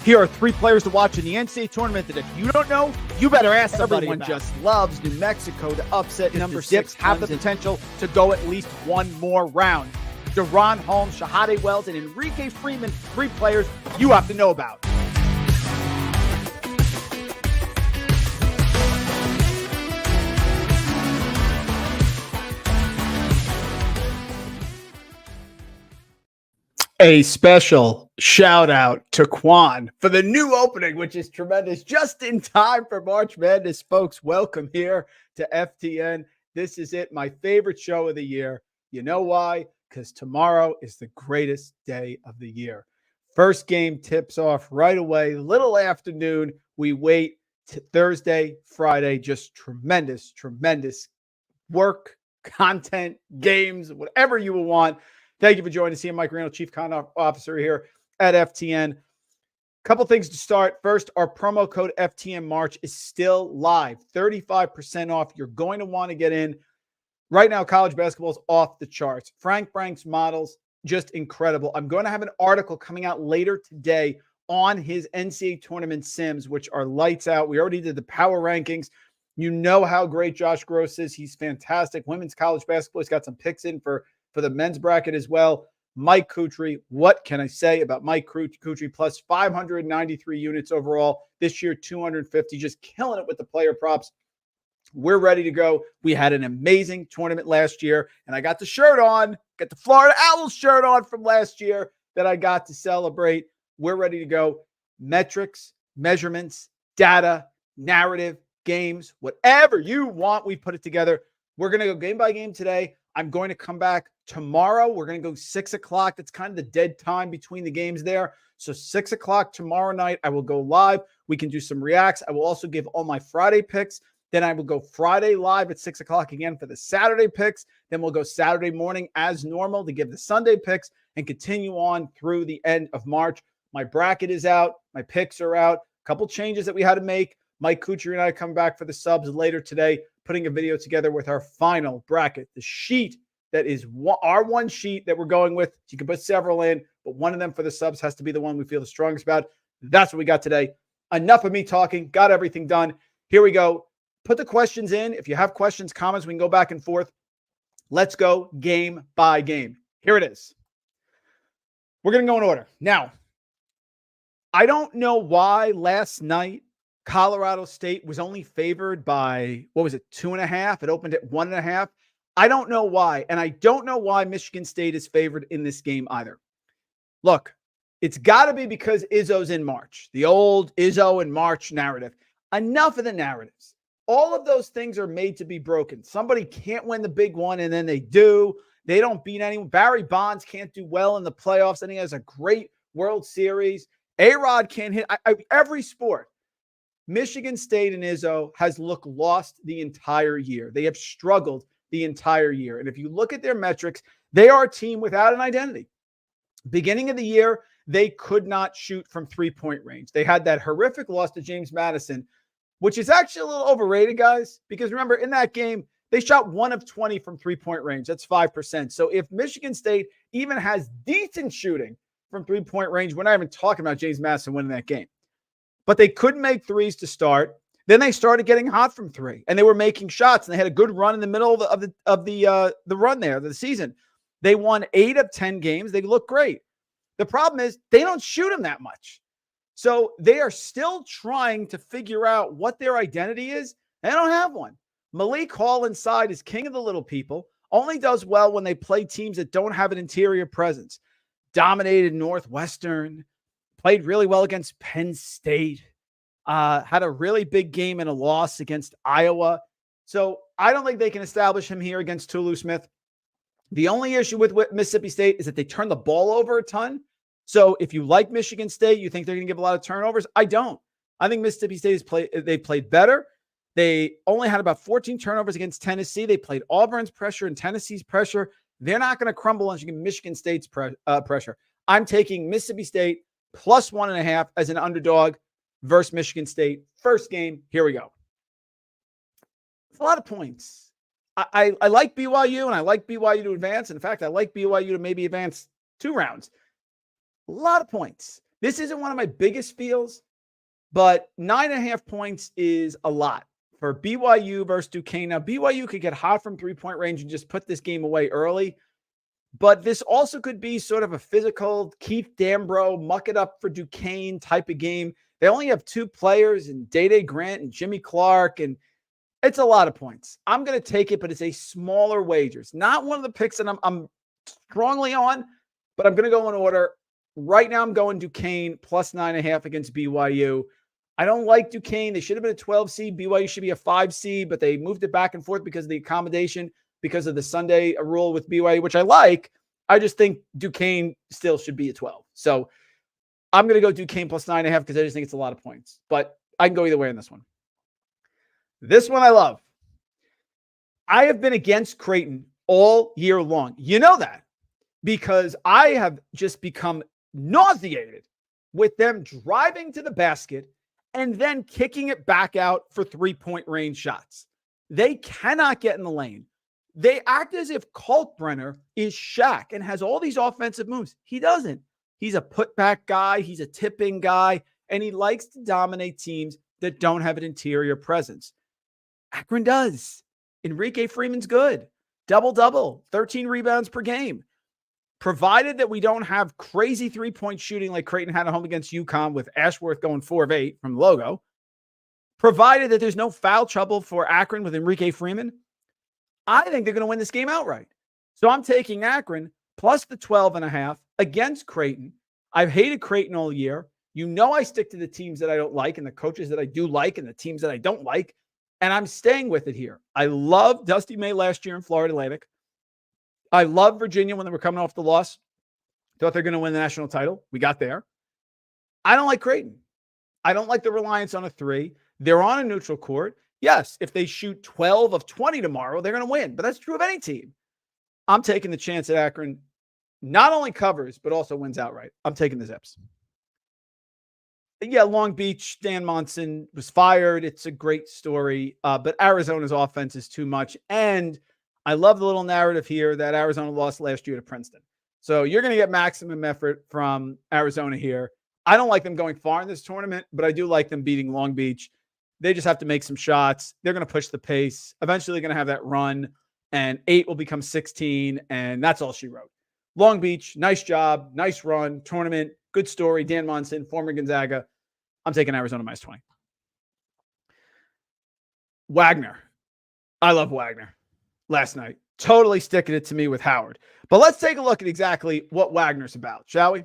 Here are 3 players to watch in the NCAA tournament that if you don't know, you better ask somebody. Everyone just loves New Mexico to upset number 6, have the potential to go at least one more round. Deron Holmes, Shahade Wells, and Enrique Freeman, 3 players you have to know about. A special shout out to Quan for the new opening, which is tremendous. Just in time for March Madness, folks. Welcome here to FTN. This is it, my favorite show of the year. You know why? Because tomorrow is the greatest day of the year. First game tips off right away, little afternoon. We wait to Thursday, Friday. Just tremendous, tremendous work, content, games, whatever you will want. Thank you for joining us here. Mike Randle, Chief Content Officer here at FTN. Couple things to start. First, our promo code FTN March is still live. 35% off. You're going to want to get in. Right now, college basketball is off the charts. Frank Brank's models, just incredible. I'm going to have an article coming out later today on his NCAA Tournament Sims, which are lights out. We already did the power rankings. You know how great Josh Gross is. He's fantastic. Women's college basketball, he's got some picks in for the men's bracket as well. Mike Kutry, what can I say about Mike Kutry? Plus 593 units overall. This year, 250, just killing it with the player props. We're ready to go. We had an amazing tournament last year, and I got the shirt on, got the Florida Owls shirt on from last year that I got to celebrate. We're ready to go. Metrics, measurements, data, narrative, games, whatever you want, we put it together. We're going to go game by game today. I'm going to come back tomorrow. We're going to go 6 o'clock. That's kind of the dead time between the games there. So 6 o'clock tomorrow night, I will go live. We can do some reacts. I will also give all my Friday picks. Then I will go Friday live at 6 o'clock again for the Saturday picks. Then we'll go Saturday morning as normal to give the Sunday picks and continue on through the end of March. My bracket is out. My picks are out. A couple changes that we had to make. Mike Kutry and I come back for the subs later today, putting a video together with our final bracket, the sheet that is our one sheet that we're going with. You can put several in, but one of them for the subs has to be the one we feel the strongest about. That's what we got today. Enough of me talking. Got everything done. Here we go. Put the questions in. If you have questions, comments, we can go back and forth. Let's go game by game. Here it is. We're going to go in order. Now, I don't know why last night Colorado State was only favored by, 2.5? It opened at 1.5. I don't know why. And I don't know why Michigan State is favored in this game either. Look, it's got to be because Izzo's in March. The old Izzo in March narrative. Enough of the narratives. All of those things are made to be broken. Somebody can't win the big one, and then they do. They don't beat anyone. Barry Bonds can't do well in the playoffs, and he has a great World Series. A-Rod can't hit. Every sport. Michigan State and Izzo has looked lost the entire year. They have struggled the entire year. And if you look at their metrics, they are a team without an identity. Beginning of the year, they could not shoot from three-point range. They had that horrific loss to James Madison, which is actually a little overrated, guys, because remember, in that game, they shot 1 of 20 from three-point range. That's 5%. So if Michigan State even has decent shooting from three-point range, we're not even talking about James Madison winning that game. But they couldn't make threes to start. Then they started getting hot from three, and they were making shots, and they had a good run in the middle of the run there, the season. They won 8 of 10 games. They look great. The problem is they don't shoot them that much. So they are still trying to figure out what their identity is. They don't have one. Malik Hall inside is king of the little people, only does well when they play teams that don't have an interior presence. Dominated Northwestern, played really well against Penn State, had a really big game and a loss against Iowa. So I don't think they can establish him here against Tulu Smith. The only issue with Mississippi State is that they turn the ball over a ton. So if you like Michigan State, you think they're going to give a lot of turnovers? I don't. I think Mississippi State they played better. They only had about 14 turnovers against Tennessee. They played Auburn's pressure and Tennessee's pressure. They're not going to crumble unless you get Michigan State's pressure. I'm taking Mississippi State plus 1.5 as an underdog versus Michigan State. First game, here we go. It's a lot of points. I like BYU, and I like BYU to advance. In fact, I like BYU to maybe advance 2 rounds. A lot of points. This isn't one of my biggest feels, but 9.5 points is a lot for BYU versus Duquesne. Now, BYU could get hot from three-point range and just put this game away early. But this also could be sort of a physical Keith Dambro, muck it up for Duquesne type of game. They only have 2 players in Day Grant and Jimmy Clark, and it's a lot of points. I'm going to take it, but it's a smaller wager. It's not one of the picks that I'm strongly on, but I'm going to go in order. Right now, I'm going Duquesne plus 9.5 against BYU. I don't like Duquesne. They should have been a 12 seed. BYU should be a 5 seed, but they moved it back and forth because of the accommodation, because of the Sunday rule with BYU, which I like. I just think Duquesne still should be a 12. So I'm going to go Duquesne plus 9.5 because I just think it's a lot of points. But I can go either way on this one. This one I love. I have been against Creighton all year long. You know that because I have just become nauseated with them driving to the basket and then kicking it back out for three-point range shots. They cannot get in the lane. They act as if Kalkbrenner is Shaq and has all these offensive moves. He doesn't. He's a putback guy. He's a tipping guy, and he likes to dominate teams that don't have an interior presence. Akron does. Enrique Freeman's good. Double-double, 13 rebounds per game. Provided that we don't have crazy three-point shooting like Creighton had at home against UConn with Ashworth going 4 of 8 from the logo. Provided that there's no foul trouble for Akron with Enrique Freeman, I think they're going to win this game outright. So I'm taking Akron plus the 12.5 against Creighton. I've hated Creighton all year. You know I stick to the teams that I don't like and the coaches that I do like and the teams that I don't like. And I'm staying with it here. I love Dusty May last year in Florida Atlantic. I love Virginia when they were coming off the loss. Thought they're going to win the national title. We got there. I don't like Creighton. I don't like the reliance on a 3. They're on a neutral court. Yes, if they shoot 12 of 20 tomorrow, they're going to win. But that's true of any team. I'm taking the chance that Akron not only covers, but also wins outright. I'm taking the Zips. Yeah, Long Beach, Dan Monson was fired. It's a great story. But Arizona's offense is too much. And I love the little narrative here that Arizona lost last year to Princeton. So you're going to get maximum effort from Arizona here. I don't like them going far in this tournament, but I do like them beating Long Beach. They just have to make some shots. They're going to push the pace. Eventually, they're going to have that run, and 8 will become 16, and that's all she wrote. Long Beach, nice job, nice run, tournament, good story. Dan Monson, former Gonzaga. I'm taking Arizona minus 20. Wagner. I love Wagner. Last night, totally sticking it to me with Howard. But let's take a look at exactly what Wagner's about, shall we?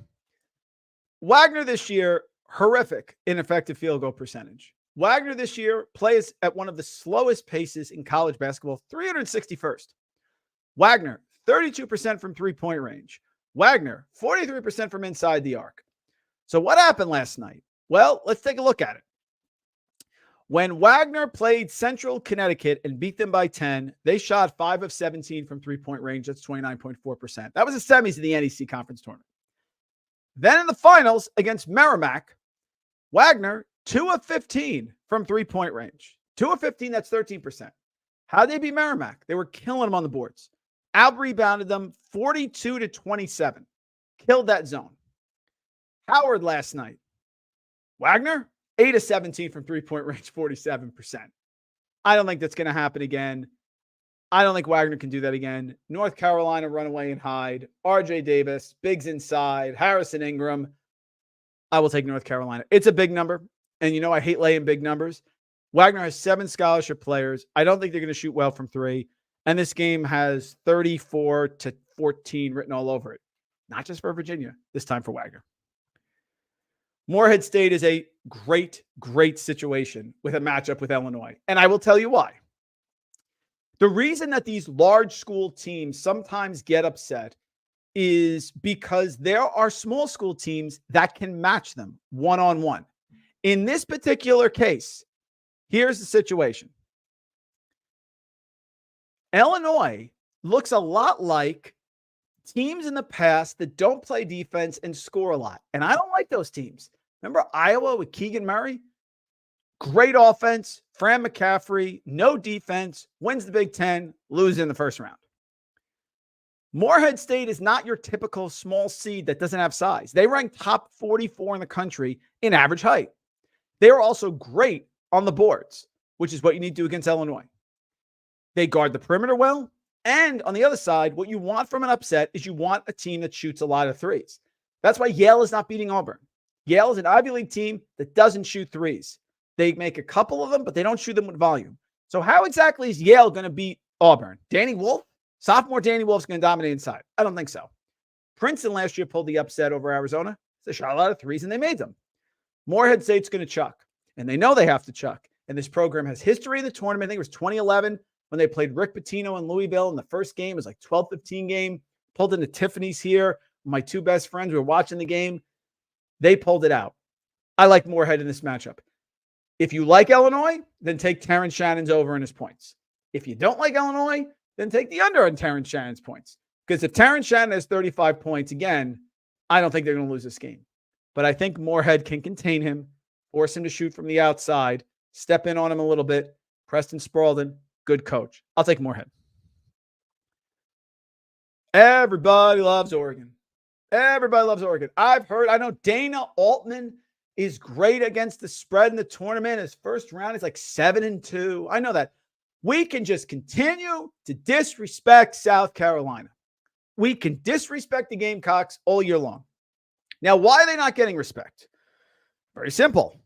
Wagner this year, horrific ineffective field goal percentage. Wagner this year plays at one of the slowest paces in college basketball, 361st. Wagner, 32% from three-point range. Wagner, 43% from inside the arc. So what happened last night? Well, let's take a look at it. When Wagner played Central Connecticut and beat them by 10, they shot 5 of 17 from three-point range. That's 29.4%. That was the semis of the NEC Conference Tournament. Then in the finals against Merrimack, Wagner, 2 of 15 from three-point range. 2 of 15, that's 13%. How'd they beat Merrimack? They were killing them on the boards. Out-rebounded them 42-27. Killed that zone. Howard last night. Wagner, 8 of 17 from three-point range, 47%. I don't think that's going to happen again. I don't think Wagner can do that again. North Carolina run away and hide. RJ Davis, Biggs inside, Harrison Ingram. I will take North Carolina. It's a big number. And you know I hate laying big numbers. Wagner has 7 scholarship players. I don't think they're going to shoot well from 3. And this game has 34-14 written all over it. Not just for Virginia, this time for Wagner. Morehead State is a great, great situation with a matchup with Illinois. And I will tell you why. The reason that these large school teams sometimes get upset is because there are small school teams that can match them one-on-one. In this particular case, here's the situation. Illinois looks a lot like teams in the past that don't play defense and score a lot. And I don't like those teams. Remember Iowa with Keegan Murray? Great offense, Fran McCaffrey, no defense, wins the Big Ten, loses in the first round. Morehead State is not your typical small seed that doesn't have size. They rank top 44 in the country in average height. They are also great on the boards, which is what you need to do against Illinois. They guard the perimeter well. And on the other side, what you want from an upset is you want a team that shoots a lot of threes. That's why Yale is not beating Auburn. Yale is an Ivy League team that doesn't shoot threes. They make a couple of them, but they don't shoot them with volume. So how exactly is Yale going to beat Auburn? Danny Wolf? Sophomore Danny Wolf's going to dominate inside. I don't think so. Princeton last year pulled the upset over Arizona. They shot a lot of threes, and they made them. Morehead State's going to chuck, and they know they have to chuck. And this program has history in the tournament. I think it was 2011 when they played Rick Pitino in Louisville in the first game. It was like 12-15 game. Pulled into Tiffany's here. My two best friends were watching the game. They pulled it out. I like Morehead in this matchup. If you like Illinois, then take Terrence Shannon's over in his points. If you don't like Illinois, then take the under on Terrence Shannon's points. Because if Terrence Shannon has 35 points, again, I don't think they're going to lose this game. But I think Morehead can contain him, force him to shoot from the outside, step in on him a little bit. Preston Spaulding, good coach. I'll take Morehead. Everybody loves Oregon. Everybody loves Oregon. I know Dana Altman is great against the spread in the tournament. His first round is like 7-2. I know that. We can just continue to disrespect South Carolina. We can disrespect the Gamecocks all year long. Now, why are they not getting respect? Very simple.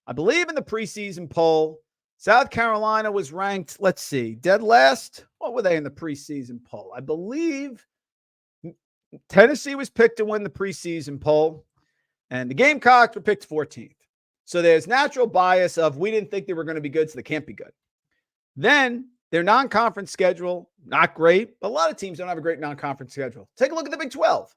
I believe in the preseason poll, South Carolina was ranked, let's see, dead last. What were they in the preseason poll? I believe Tennessee was picked to win the preseason poll, and the Gamecocks were picked 14th. So there's natural bias of we didn't think they were going to be good, so they can't be good. Then their non-conference schedule, not great, but a lot of teams don't have a great non-conference schedule. Take a look at the Big 12.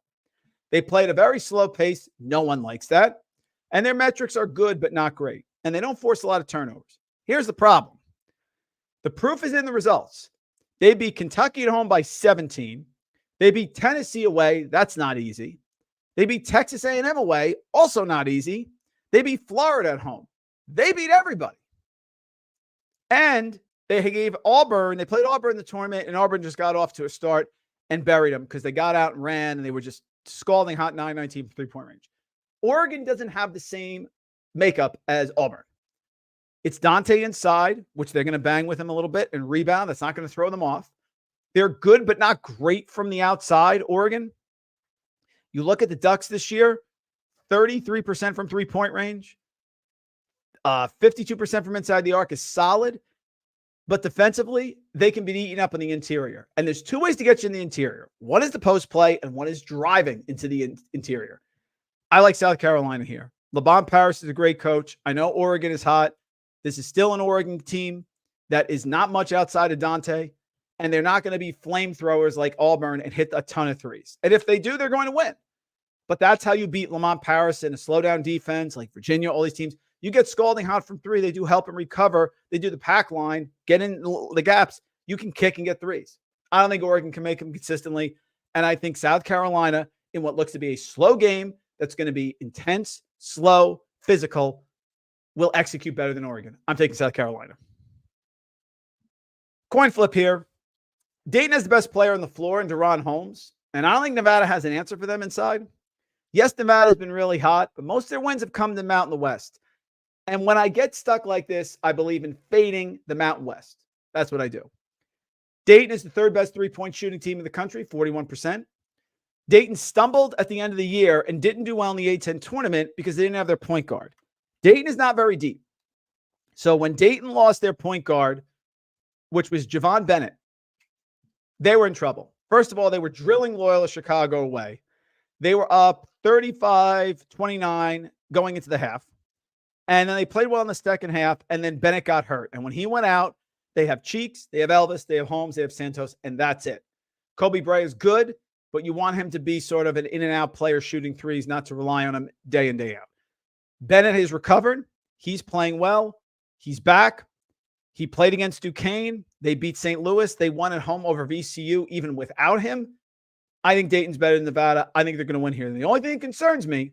They play at a very slow pace. No one likes that. And their metrics are good, but not great. And they don't force a lot of turnovers. Here's the problem. The proof is in the results. They beat Kentucky at home by 17. They beat Tennessee away. That's not easy. They beat Texas A&M away. Also not easy. They beat Florida at home. They beat everybody. And they gave Auburn, they played Auburn in the tournament, and Auburn just got off to a start and buried them because they got out and ran, and they were just scalding hot 9-19 from three-point range. Oregon doesn't have the same makeup as Auburn. It's Dante inside, which they're going to bang with him a little bit and rebound. That's not going to throw them off. They're good, but not great from the outside, Oregon. You look at the Ducks this year, 33% from three-point range, 52% from inside the arc is solid. But defensively, they can be eaten up in the interior. And there's two ways to get you in the interior. One is the post play, and one is driving into the interior. I like South Carolina here. LeBron Paris is a great coach. I know Oregon is hot. This is still an Oregon team that is not much outside of Dante, and they're not going to be flamethrowers like Auburn and hit a ton of threes. And if they do, they're going to win. But that's how you beat Lamont Paris in a slow-down defense like Virginia, all these teams. You get scalding hot from three. They do help and recover. They do the pack line, get in the gaps. You can kick and get threes. I don't think Oregon can make them consistently. And I think South Carolina, in what looks to be a slow game that's going to be intense, slow, physical, will execute better than Oregon. I'm taking South Carolina. Coin flip here. Dayton has the best player on the floor in Deron Holmes. And I don't think Nevada has an answer for them inside. Yes, Nevada has been really hot, but most of their wins have come to Mountain West. And when I get stuck like this, I believe in fading the Mountain West. That's what I do. Dayton is the third best three-point shooting team in the country, 41%. Dayton stumbled at the end of the year and didn't do well in the A-10 tournament because they didn't have their point guard. Dayton is not very deep. So when Dayton lost their point guard, which was Javon Bennett, they were in trouble. First of all, they were drilling Loyola Chicago away. They were up 35-29 going into the half. And then they played well in the second half, and then Bennett got hurt. And when he went out, they have Cheeks, they have Elvis, they have Holmes, they have Santos, and that's it. Kobe Bray is good, but you want him to be sort of an in-and-out player shooting threes, not to rely on him day in, day out. Bennett has recovered. He's playing well. He's back. He played against Duquesne. They beat St. Louis. They won at home over VCU even without him. I think Dayton's better than Nevada. I think they're going to win here. And the only thing that concerns me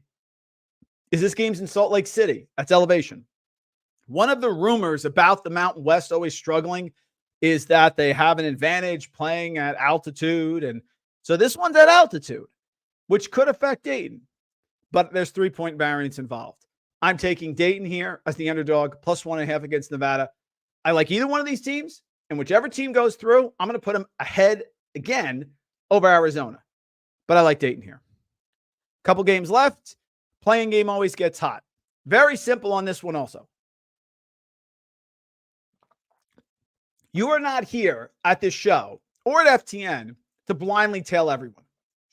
is this game's in Salt Lake City. That's elevation. One of the rumors about the Mountain West always struggling is that they have an advantage playing at altitude and So this one's at altitude, which could affect Dayton, but there's 3-point variance involved. I'm taking Dayton here as the underdog, plus 1.5 against Nevada. I like either one of these teams, and whichever team goes through, I'm going to put them ahead again over Arizona. But I like Dayton here. Couple games left. Playing game always gets hot. Very simple on this one also. You are not here at this show or at FTN to blindly tail everyone.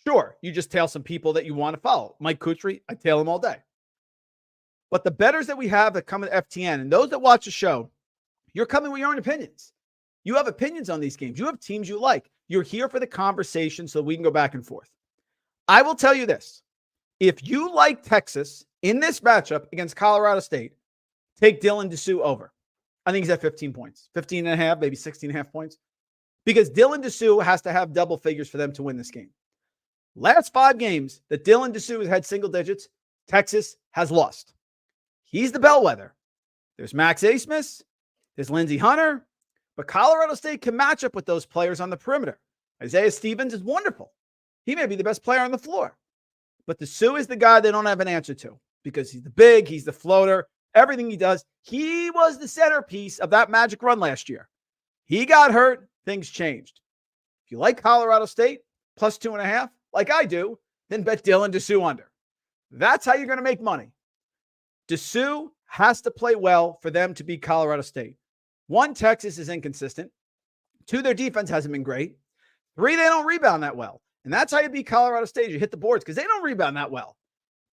Sure, you just tail some people that you want to follow. Mike Kutry, I tail him all day. But the bettors that we have that come at FTN and those that watch the show, you're coming with your own opinions. You have opinions on these games. You have teams you like. You're here for the conversation so we can go back and forth. I will tell you this. If you like Texas in this matchup against Colorado State, take Dylan Dessou over. I think he's at 15 points, 15.5, maybe 16.5 points. Because Dylan Dessou has to have double figures for them to win this game. Last 5 games that Dylan Dessou has had single digits, Texas has lost. He's the bellwether. There's Max Asmus. There's Lindsey Hunter. But Colorado State can match up with those players on the perimeter. Isaiah Stevens is wonderful. He may be the best player on the floor. But Dessou is the guy they don't have an answer to because he's the big, he's the floater, everything he does. He was the centerpiece of that magic run last year. He got hurt. Things changed. If you like Colorado State, plus 2.5, like I do, then bet Dylan Dessou under. That's how you're going to make money. Dessou has to play well for them to beat Colorado State. 1, Texas is inconsistent. 2, their defense hasn't been great. 3, they don't rebound that well. And that's how you beat Colorado State. You hit the boards because they don't rebound that well.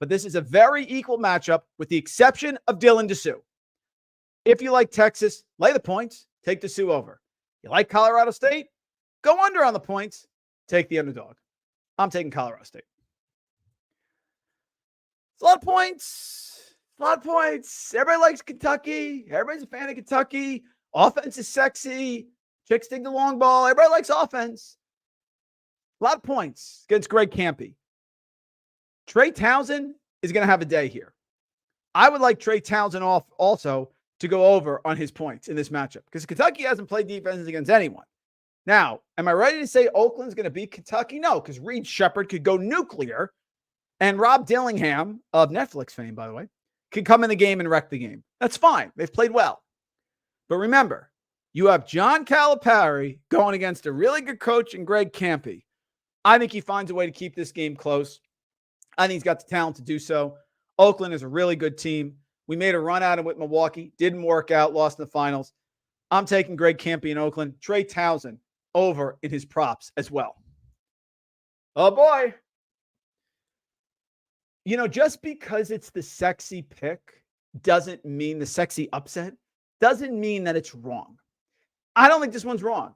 But this is a very equal matchup with the exception of Dylan Dessou. If you like Texas, lay the points, take Dessou over. You like Colorado State? Go under on the points, take the underdog. I'm taking Colorado State. It's a lot of points. A lot of points. Everybody likes Kentucky. Everybody's a fan of Kentucky. Offense is sexy. Chicks dig the long ball. Everybody likes offense. A lot of points against Greg Campy. Trey Townsend is going to have a day here. I would like Trey Townsend also to go over on his points in this matchup because Kentucky hasn't played defense against anyone. Now, am I ready to say Oakland's going to beat Kentucky? No, because Reed Shepherd could go nuclear and Rob Dillingham, of Netflix fame, by the way, could come in the game and wreck the game. That's fine. They've played well. But remember, you have John Calipari going against a really good coach in Greg Campy. I think he finds a way to keep this game close. I think he's got the talent to do so. Oakland is a really good team. We made a run at him with Milwaukee. Didn't work out. Lost in the finals. I'm taking Greg Campy in Oakland. Trey Townsend over in his props as well. Oh, boy. You know, just because it's the sexy pick doesn't mean the sexy upset doesn't mean that it's wrong. I don't think this one's wrong.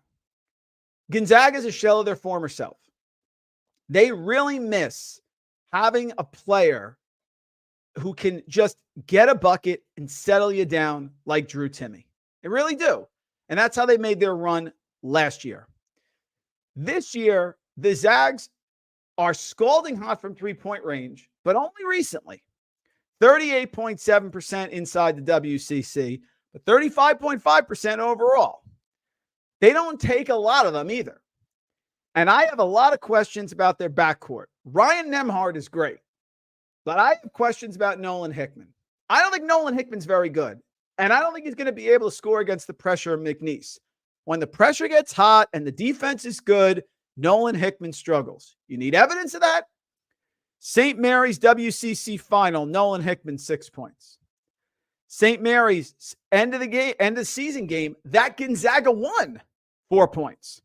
Gonzaga is a shell of their former self. They really miss having a player who can just get a bucket and settle you down like Drew Timme. They really do. And that's how they made their run last year. This year, the Zags are scalding hot from three-point range, but only recently. 38.7% inside the WCC, but 35.5% overall. They don't take a lot of them either. And I have a lot of questions about their backcourt. Ryan Nembhard is great, but I have questions about Nolan Hickman. I don't think Nolan Hickman's very good, and I don't think he's going to be able to score against the pressure of McNeese. When the pressure gets hot and the defense is good, Nolan Hickman struggles. You need evidence of that? St. Mary's WCC final, Nolan Hickman, 6 points. St. Mary's end of the season game, that Gonzaga won 4 points.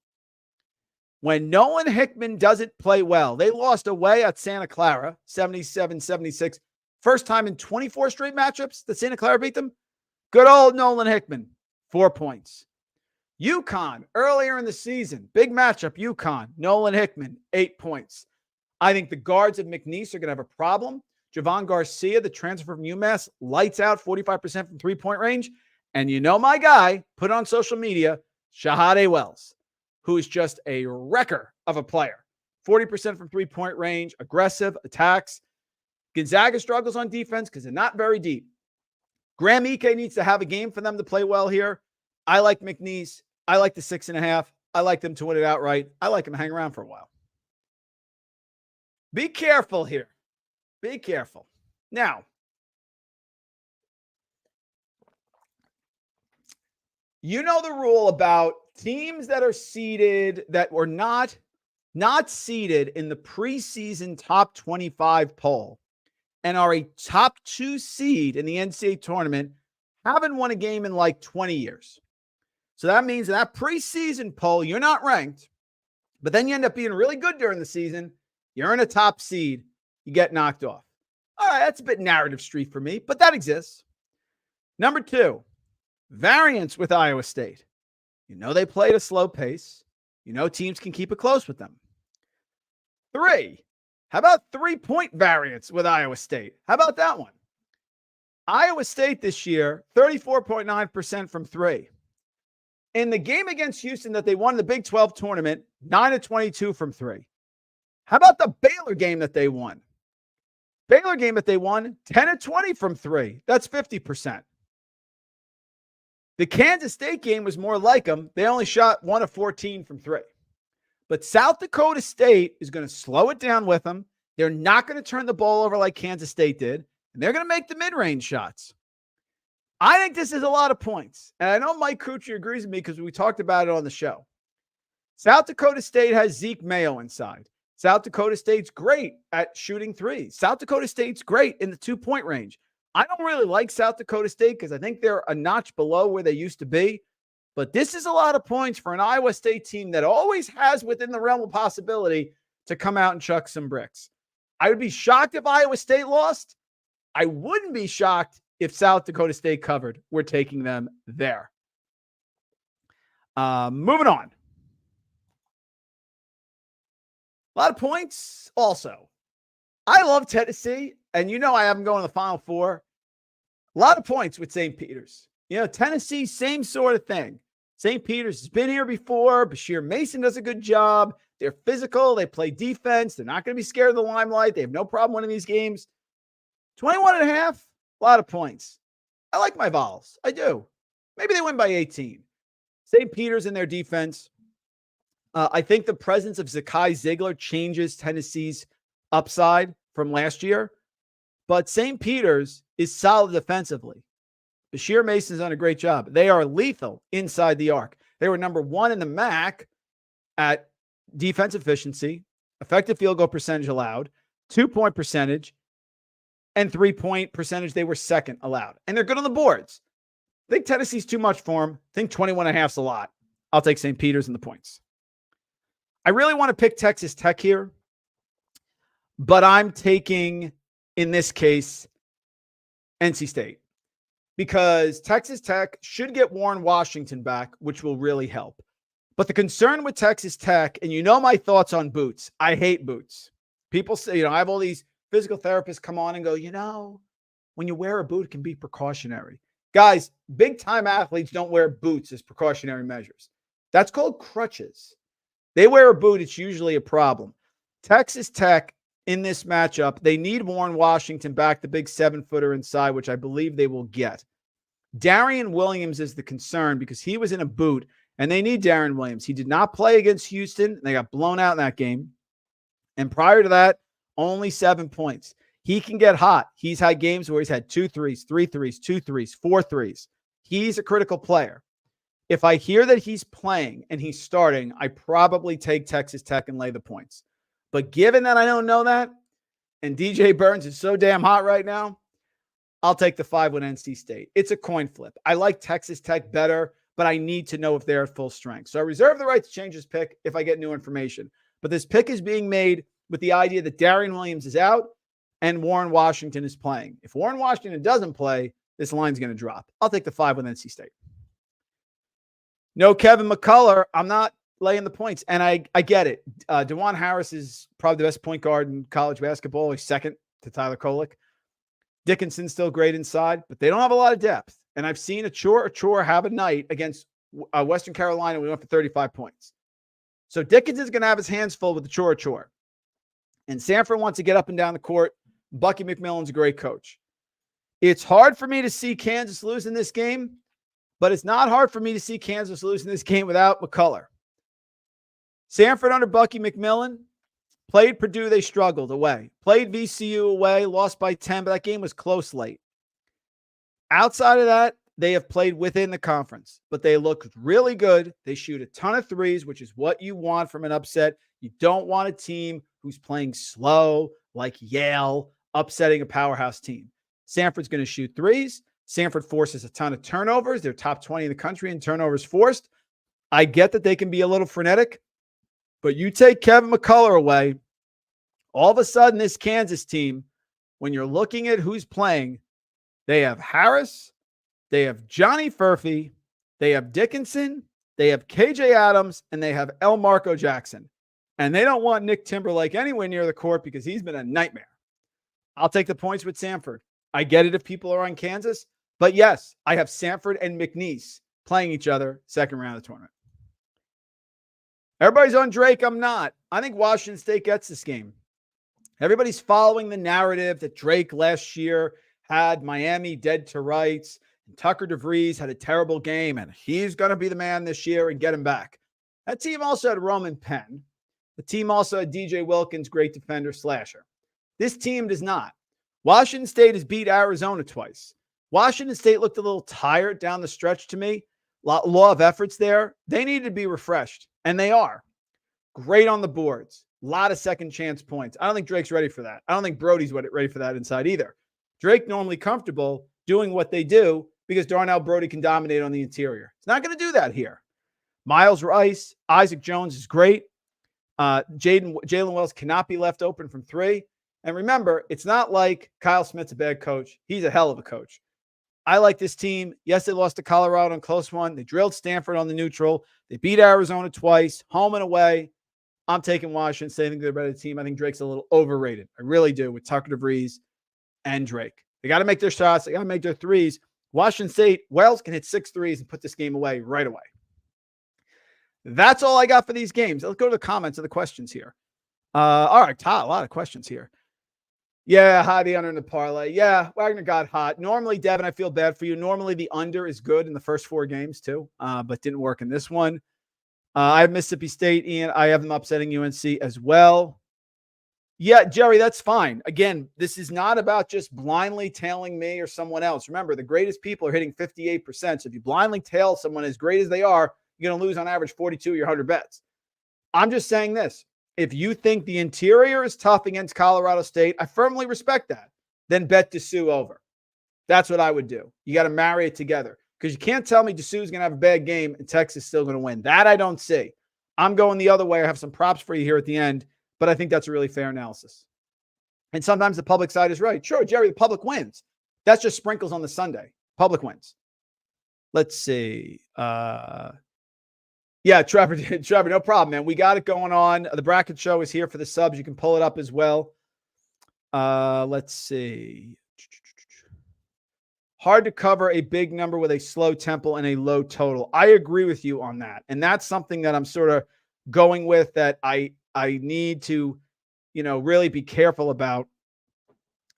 When Nolan Hickman doesn't play well, they lost away at Santa Clara, 77-76. First time in 24 straight matchups that Santa Clara beat them. Good old Nolan Hickman, 4 points. UConn, earlier in the season, big matchup, UConn, Nolan Hickman, 8 points. I think the guards of McNeese are going to have a problem. Javon Garcia, the transfer from UMass, lights out 45% from three-point range. And you know my guy, put on social media, Shahade Wells, who is just a wrecker of a player. 40% from three-point range, aggressive, attacks. Gonzaga struggles on defense because they're not very deep. Graham Ike needs to have a game for them to play well here. I like McNeese. I like the 6.5. I like them to win it outright. I like them to hang around for a while. Be careful here. Be careful. Now, you know the rule about teams that are seeded that were not seeded in the preseason top 25 poll and are a top 2 seed in the NCAA tournament haven't won a game in like 20 years. So that means that preseason poll, you're not ranked, but then you end up being really good during the season. You're in a top seed. You get knocked off. All right, that's a bit narrative street for me, but that exists. Number 2, variance with Iowa State. You know they play at a slow pace. You know teams can keep it close with them. 3, how about 3-point variance with Iowa State? How about that one? Iowa State this year, 34.9% from 3. In the game against Houston that they won the Big 12 tournament, 9-22 from 3. How about the Baylor game that they won? 10-20 from 3. That's 50%. The Kansas State game was more like them. They only shot 1 of 14 from 3. But South Dakota State is going to slow it down with them. They're not going to turn the ball over like Kansas State did, and they're going to make the mid-range shots. I think this is a lot of points. And I know Mike Crucci agrees with me because we talked about it on the show. South Dakota State has Zeke Mayo inside. South Dakota State's great at shooting threes. South Dakota State's great in the 2-point range. I don't really like South Dakota State because I think they're a notch below where they used to be. But this is a lot of points for an Iowa State team that always has within the realm of possibility to come out and chuck some bricks. I would be shocked if Iowa State lost. I wouldn't be shocked if South Dakota State covered. We're taking them there. Moving on. A lot of points also. I love Tennessee, and you know I have them going to the Final Four. A lot of points with St. Peter's. You know, Tennessee, same sort of thing. St. Peter's has been here before. Bashir Mason does a good job. They're physical. They play defense. They're not going to be scared of the limelight. They have no problem winning these games. 21.5, a lot of points. I like my Vols. I do. Maybe they win by 18. St. Peter's in their defense. I think the presence of Zakai Ziegler changes Tennessee's upside from last year. But St. Peter's is solid defensively. Bashir Mason's done a great job. They are lethal inside the arc. They were number 1 in the MAC at defense efficiency, effective field goal percentage allowed, 2-point percentage, and 3-point percentage. They were second allowed. And they're good on the boards. I think Tennessee's too much for them. I think 21.5 is a lot. I'll take St. Peter's and the points. I really want to pick Texas Tech here, but I'm taking, in this case, NC State. Because Texas Tech should get Warren Washington back, which will really help. But the concern with Texas Tech, and you know my thoughts on boots. I hate boots. People say, I have all these physical therapists come on and go, when you wear a boot, it can be precautionary. Guys, big-time athletes don't wear boots as precautionary measures. That's called crutches. They wear a boot, it's usually a problem. Texas Tech, in this matchup, they need Warren Washington back, the big 7-footer inside, which I believe they will get. Darian Williams is the concern because he was in a boot, and they need Darian Williams. He did not play against Houston. They got blown out in that game. And prior to that, only 7 points. He can get hot. He's had games where he's had 2 threes, 3 threes, 2 threes, 4 threes. He's a critical player. If I hear that he's playing and he's starting, I probably take Texas Tech and lay the points. But given that I don't know that, and DJ Burns is so damn hot right now, I'll take the 5 with NC State. It's a coin flip. I like Texas Tech better, but I need to know if they're at full strength. So I reserve the right to change this pick if I get new information. But this pick is being made with the idea that Darian Williams is out and Warren Washington is playing. If Warren Washington doesn't play, this line's going to drop. I'll take the 5 with NC State. No Kevin McCullough. I'm not laying the points. And I get it. DeJuan Harris is probably the best point guard in college basketball. He's second to Tyler Kolek. Dickinson's still great inside, but they don't have a lot of depth. And I've seen Achor have a night against Western Carolina. We went for 35 points. So Dickinson's going to have his hands full with Achor. And Sanford wants to get up and down the court. Bucky McMillan's a great coach. It's hard for me to see Kansas losing this game, but it's not hard for me to see Kansas losing this game without McCullough. Sanford under Bucky McMillan, Played Purdue, they struggled away. Played VCU away, lost by 10, but that game was close late. Outside of that, they have played within the conference, but they look really good. They shoot a ton of threes, which is what you want from an upset. You don't want a team who's playing slow like Yale, upsetting a powerhouse team. Samford's going to shoot threes. Samford forces a ton of turnovers. They're top 20 in the country in turnovers forced. I get that they can be a little frenetic, but you take Kevin McCullough away, all of a sudden this Kansas team, when you're looking at who's playing, they have Harris, they have Johnny Furphy, they have Dickinson, they have KJ Adams, and they have El Marco Jackson. And they don't want Nick Timberlake anywhere near the court because he's been a nightmare. I'll take the points with Samford. I get it if people are on Kansas, but yes, I have Samford and McNeese playing each other second round of the tournament. Everybody's on Drake. I'm not. I think Washington State gets this game. Everybody's following the narrative that Drake last year had Miami dead to rights, and Tucker DeVries had a terrible game, and he's going to be the man this year and get him back. That team also had Roman Penn. The team also had DJ Wilkins, great defender, slasher. This team does not. Washington State has beat Arizona twice. Washington State looked a little tired down the stretch to me. Law of efforts there. They need to be refreshed, and they are. Great on the boards. A lot of second chance points. I don't think Drake's ready for that. I don't think Brody's ready for that inside either. Drake normally comfortable doing what they do because Darnell Brody can dominate on the interior. It's not going to do that here. Miles Rice, Isaac Jones is great. Jalen Wells cannot be left open from three. And remember, it's not like Kyle Smith's a bad coach. He's a hell of a coach. I like this team. Yes, they lost to Colorado in a close one. They drilled Stanford on the neutral. They beat Arizona twice, home and away. I'm taking Washington State. I think they're a better team. I think Drake's a little overrated. I really do with Tucker DeVries and Drake. They got to make their shots. They got to make their threes. Washington State, Wells can hit 6 threes and put this game away right away. That's all I got for these games. Let's go to the comments of the questions here. All right, Todd, a lot of questions here. Yeah, high the under in the parlay. Yeah, Wagner got hot. Normally, Devin, I feel bad for you. Normally, the under is good in the first 4 games too, but didn't work in this one. I have Mississippi State, Ian. I have them upsetting UNC as well. Yeah, Jerry, that's fine. Again, this is not about just blindly tailing me or someone else. Remember, the greatest people are hitting 58%. So if you blindly tail someone as great as they are, you're going to lose on average 42 of your 100 bets. I'm just saying this. If you think the interior is tough against Colorado State, I firmly respect that. Then bet Dessou over. That's what I would do. You got to marry it together because you can't tell me Dessou is going to have a bad game and Texas is still going to win. That I don't see. I'm going the other way. I have some props for you here at the end, but I think that's a really fair analysis. And sometimes the public side is right. Sure, Jerry, the public wins. That's just sprinkles on the Sunday. Public wins. Let's see. Yeah, Trevor, no problem, man. We got it going on. The bracket show is here for the subs. You can pull it up as well. Let's see. Hard to cover a big number with a slow tempo and a low total. I agree with you on that. And that's something that I'm sort of going with that I need to, really be careful about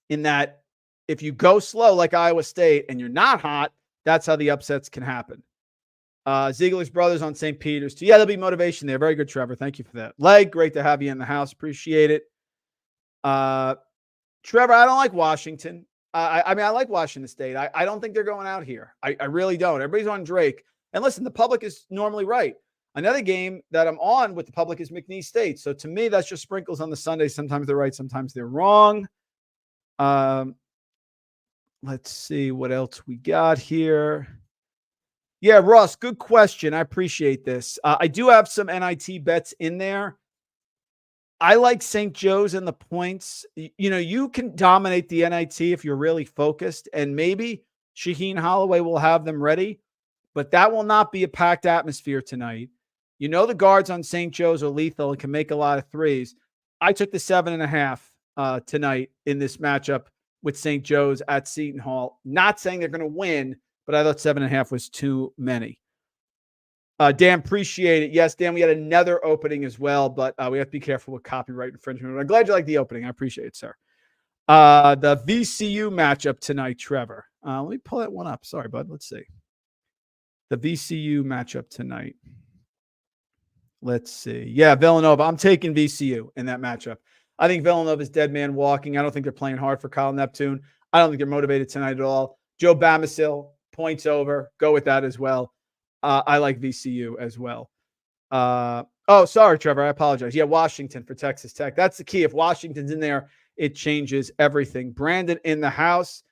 in that if you go slow like Iowa State and you're not hot, that's how the upsets can happen. Ziegler's brothers on St. Peter's too. Yeah, there'll be motivation there. Very good, Trevor. Thank you for that. Leg, great to have you in the house. Appreciate it. Trevor, I don't like Washington. I mean, I like Washington State. I don't think they're going out here. I really don't. Everybody's on Drake. And listen, the public is normally right. Another game that I'm on with the public is McNeese State. So to me, that's just sprinkles on the Sunday. Sometimes they're right. Sometimes they're wrong. Let's see what else we got here. Yeah, Ross, good question. I appreciate this. I do have some NIT bets in there. I like St. Joe's and the points. You can dominate the NIT if you're really focused, and maybe Shaheen Holloway will have them ready, but that will not be a packed atmosphere tonight. The guards on St. Joe's are lethal and can make a lot of threes. I took the 7.5 tonight in this matchup with St. Joe's at Seton Hall. Not saying they're going to win, but I thought 7.5 was too many. Dan, appreciate it. Yes, Dan, we had another opening as well, but we have to be careful with copyright infringement. I'm glad you like the opening. I appreciate it, sir. The VCU matchup tonight, Trevor. Let me pull that one up. Sorry, bud. Let's see. The VCU matchup tonight. Let's see. Yeah, Villanova. I'm taking VCU in that matchup. I think Villanova is dead man walking. I don't think they're playing hard for Kyle Neptune. I don't think they're motivated tonight at all. Joe Bamisil, points over. Go with that as well. I like VCU as well. Sorry, Trevor. I apologize. Yeah, Washington for Texas Tech. That's the key. If Washington's in there, it changes everything. Brandon in the house.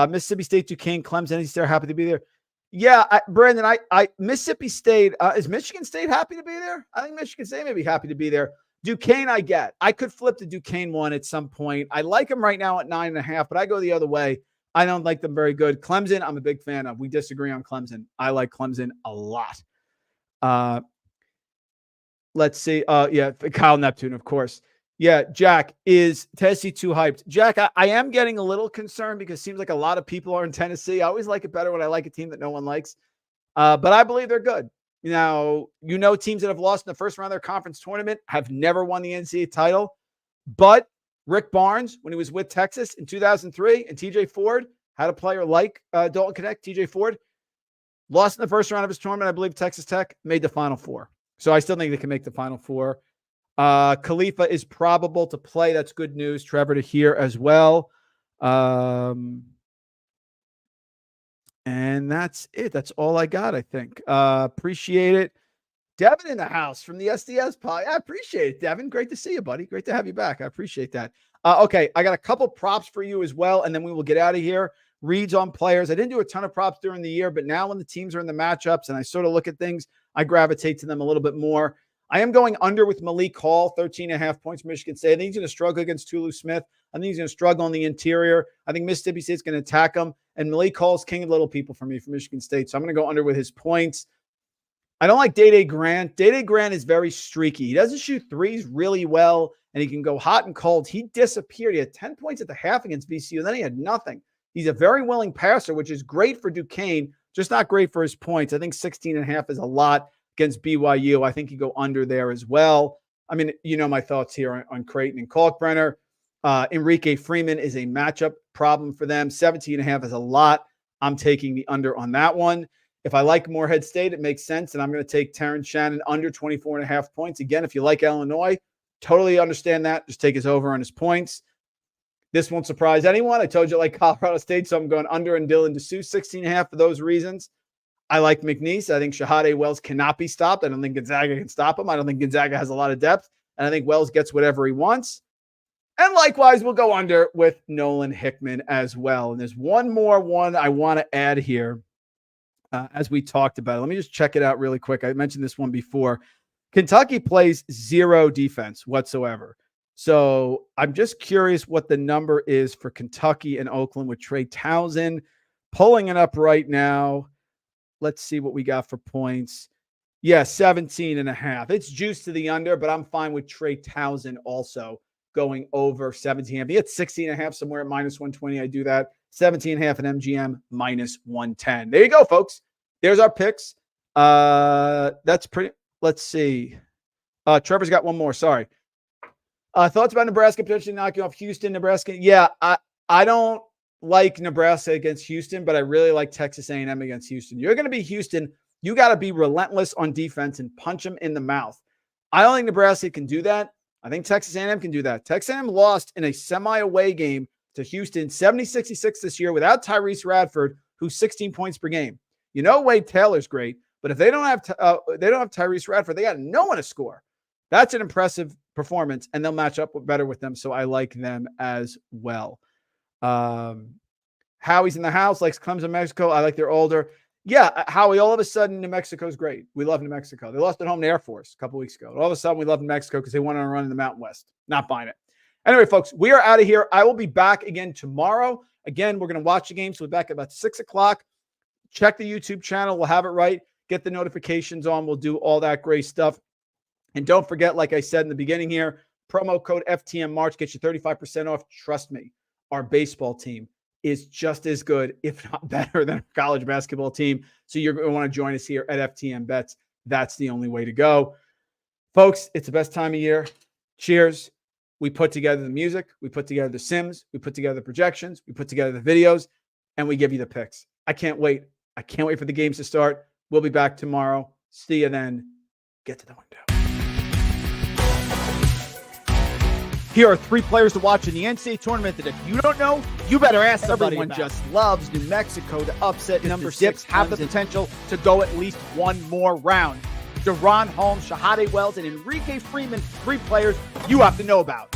Mississippi State, Duquesne, Clemson. They're happy to be there. Yeah, Brandon, I Mississippi State, is Michigan State happy to be there? I think Michigan State may be happy to be there. Duquesne, I get. I could flip the Duquesne one at some point. I like them right now at 9.5, but I go the other way. I don't like them very good. Clemson, I'm a big fan of. We disagree on Clemson. I like Clemson a lot. Let's see. Yeah, Kyle Neptune, of course. Yeah, Jack, is Tennessee too hyped? Jack, I am getting a little concerned because it seems like a lot of people are in Tennessee. I always like it better when I like a team that no one likes. But I believe they're good. Now, teams that have lost in the first round of their conference tournament have never won the NCAA title. But Rick Barnes, when he was with Texas in 2003, and TJ Ford had a player like Dalton Connect, TJ Ford, lost in the first round of his tournament. I believe Texas Tech made the Final Four. So I still think they can make the Final Four. Khalifa is probable to play. That's good news, Trevor, to hear as well. And that's it. That's all I got, I think. Appreciate it. Devin in the house from the SDS pod. I appreciate it, Devin. Great to see you, buddy. Great to have you back. I appreciate that. Okay, I got a couple props for you as well, and then we will get out of here. Reads on players. I didn't do a ton of props during the year, but now when the teams are in the matchups and I sort of look at things, I gravitate to them a little bit more. I am going under with Malik Hall, 13.5 points for Michigan State. I think he's going to struggle against Tulu Smith. I think he's going to struggle on the interior. I think Mississippi State's going to attack him. And Malik Hall's king of little people for me for Michigan State. So I'm going to go under with his points. I don't like Day Grant. Day Grant is very streaky. He doesn't shoot threes really well, and he can go hot and cold. He disappeared. He had 10 points at the half against VCU, and then he had nothing. He's a very willing passer, which is great for Duquesne, just not great for his points. I think 16.5 is a lot against BYU. I think you go under there as well. I mean, my thoughts here on Creighton and Kalkbrenner. Enrique Freeman is a matchup problem for them. 17.5 is a lot. I'm taking the under on that one. If I like Morehead State, it makes sense, and I'm going to take Terrence Shannon under 24.5 points. Again, if you like Illinois, totally understand that. Just take his over on his points. This won't surprise anyone. I told you I like Colorado State, so I'm going under and Dylan DeSue, 16.5 for those reasons. I like McNeese. I think Shahade Wells cannot be stopped. I don't think Gonzaga can stop him. I don't think Gonzaga has a lot of depth, and I think Wells gets whatever he wants. And likewise, we'll go under with Nolan Hickman as well. And there's one more one I want to add here as we talked about it. Let me just check it out really quick. I mentioned this one before. Kentucky plays zero defense whatsoever. So I'm just curious what the number is for Kentucky and Oakland with Trey Townsend. Pulling it up right now. Let's see what we got for points. Yeah, 17.5. It's juiced to the under, but I'm fine with Trey Townsend also going over 17.5. He had 16.5 somewhere at minus 120. I do that. 17.5 and MGM minus 110. There you go, folks. There's our picks. That's pretty. Let's see. Trevor's got one more. Sorry. Thoughts about Nebraska potentially knocking off Houston, Nebraska? Yeah, I don't like Nebraska against Houston, but I really like Texas A&M against Houston. You're going to be Houston. You got to be relentless on defense and punch them in the mouth. I don't think Nebraska can do that. I think Texas A&M can do that. Texas A&M lost in a semi-away game to Houston, 70-66 this year without Tyrese Radford, who's 16 points per game. Wade Taylor's great, but if they don't have Tyrese Radford, they got no one to score. That's an impressive performance, and they'll match up better with them. So I like them as well. Howie's in the house, likes Clemson, Mexico. I like they're older. Yeah, Howie, all of a sudden, New Mexico's great. We love New Mexico. They lost at home to Air Force a couple weeks ago. All of a sudden, we love New Mexico because they went on a run in the Mountain West. Not buying it. Anyway, folks, we are out of here. I will be back again tomorrow. Again, we're going to watch the game. So we're back at about 6 o'clock. Check the YouTube channel. We'll have it right. Get the notifications on. We'll do all that great stuff. And don't forget, like I said in the beginning here, promo code FTN March gets you 35% off. Trust me, our baseball team is just as good, if not better, than a college basketball team. So you're going to want to join us here at FTN Bets. That's the only way to go. Folks, it's the best time of year. Cheers. We put together the music. We put together the sims. We put together the projections. We put together the videos. And we give you the picks. I can't wait. I can't wait for the games to start. We'll be back tomorrow. See you then. Get to the window. Here are 3 players to watch in the NCAA tournament that if you don't know, you better ask somebody. Everyone just loves New Mexico to upset number 6, have the potential to go at least one more round. Deron Holmes, Shahade Wells, and Enrique Freeman, 3 players you have to know about.